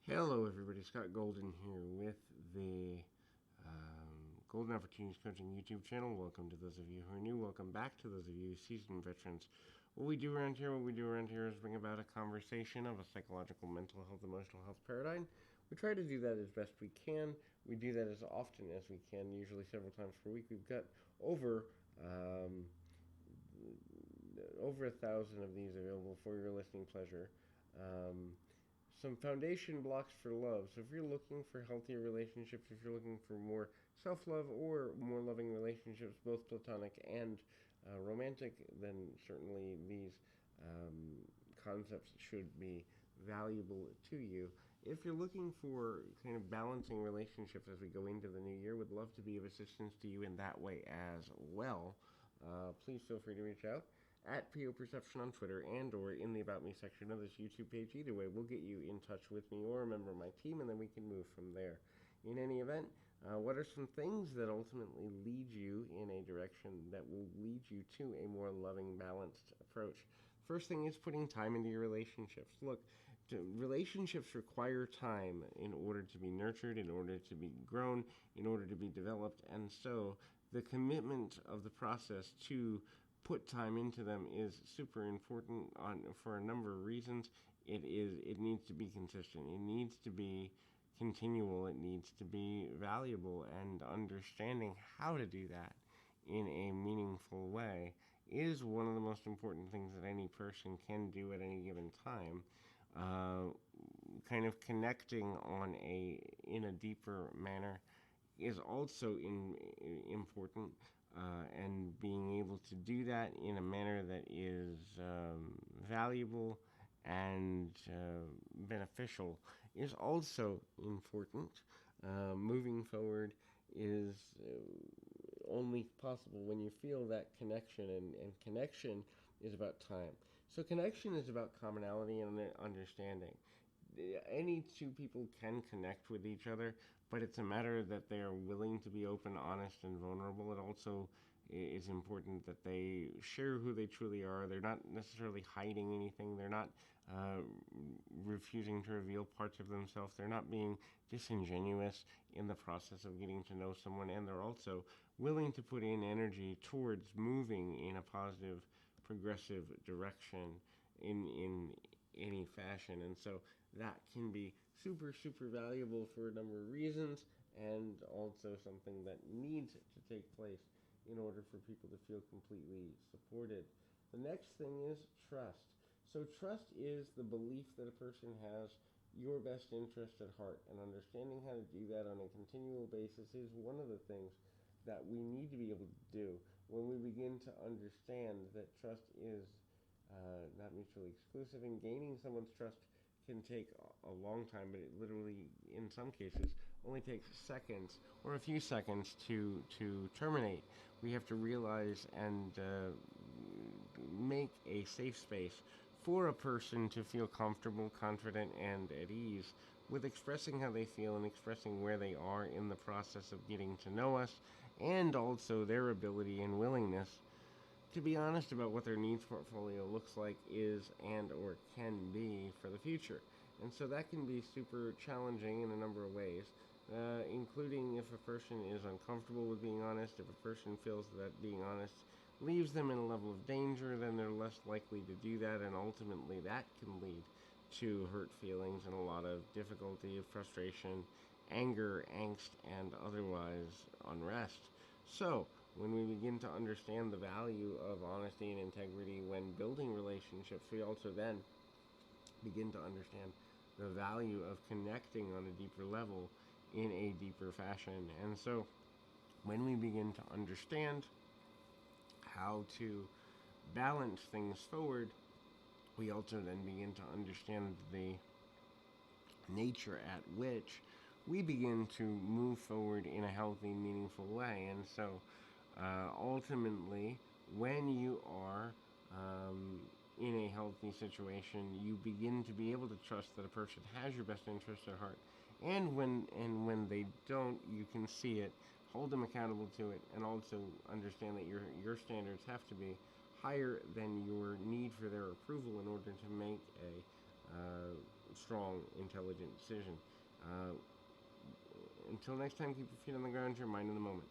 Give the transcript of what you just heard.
Hello, everybody. Scott Golden here with the Golden Opportunities Coaching YouTube channel. Welcome to those of you who are new. Welcome back to those of you seasoned veterans. What we do around here is bring about a conversation of a psychological, mental health, emotional health paradigm. We try to do that as best we can. We do that as often as we can, usually several times per week. We've got over 1,000 of these available for your listening pleasure. Some foundation blocks for love. So if you're looking for healthier relationships, if you're looking for more self-love or more loving relationships, both platonic and romantic, then certainly these concepts should be valuable to you. If you're looking for kind of balancing relationships as we go into the new year, would love to be of assistance to you in that way as well. Please feel free to reach out at PO Perception on Twitter and or in the About Me section of this YouTube page. Either way, we'll get you in touch with me or a member of my team, and then we can move from there. In any event, what are some things that ultimately lead you in a direction that will lead you to a more loving, balanced approach? First thing is putting time into your relationships. Look, relationships require time in order to be nurtured, in order to be grown, in order to be developed, and so the commitment of the process to put time into them is super important for a number of reasons. It needs to be consistent. It needs to be continual. It needs to be valuable, and understanding how to do that in a meaningful way is one of the most important things that any person can do at any given time. Kind of connecting in a deeper manner is also important, and being able to do that in a manner that is valuable and beneficial is also important. Moving forward is only possible when you feel that connection, and connection is about time. So connection is about commonality and understanding. Any two people can connect with each other, but it's a matter that they are willing to be open, honest, and vulnerable. It also is important that they share who they truly are. They're not necessarily hiding anything. They're not refusing to reveal parts of themselves. They're not being disingenuous in the process of getting to know someone, and they're also willing to put in energy towards moving in a positive, progressive direction in any fashion. And so that can be super, super valuable for a number of reasons, and also something that needs to take place in order for people to feel completely supported. The next thing is trust. So trust is the belief that a person has your best interest at heart, and understanding how to do that on a continual basis is one of the things that we need to be able to do when we begin to understand that trust is not mutually exclusive, and gaining someone's trust can take a long time, but it literally, in some cases, only takes seconds or a few seconds to terminate. We have to realize and make a safe space for a person to feel comfortable, confident, and at ease with expressing how they feel and expressing where they are in the process of getting to know us, and also their ability and willingness to be honest about what their needs portfolio looks like, is, and or can be for the future. And so that can be super challenging in a number of ways, including if a person is uncomfortable with being honest. If a person feels that being honest leaves them in a level of danger, then they're less likely to do that, and ultimately that can lead to hurt feelings and a lot of difficulty, frustration, anger, angst, and otherwise unrest. So, when we begin to understand the value of honesty and integrity when building relationships, we also then begin to understand the value of connecting on a deeper level in a deeper fashion. And so, when we begin to understand how to balance things forward, we also then begin to understand the nature at which we begin to move forward in a healthy, meaningful way. And so, ultimately, when you are in a healthy situation, you begin to be able to trust that a person has your best interest at heart. And when they don't, you can see it, hold them accountable to it, and also understand that your standards have to be higher than your need for their approval in order to make a strong, intelligent decision. Until next time, keep your feet on the ground, your mind in the moment.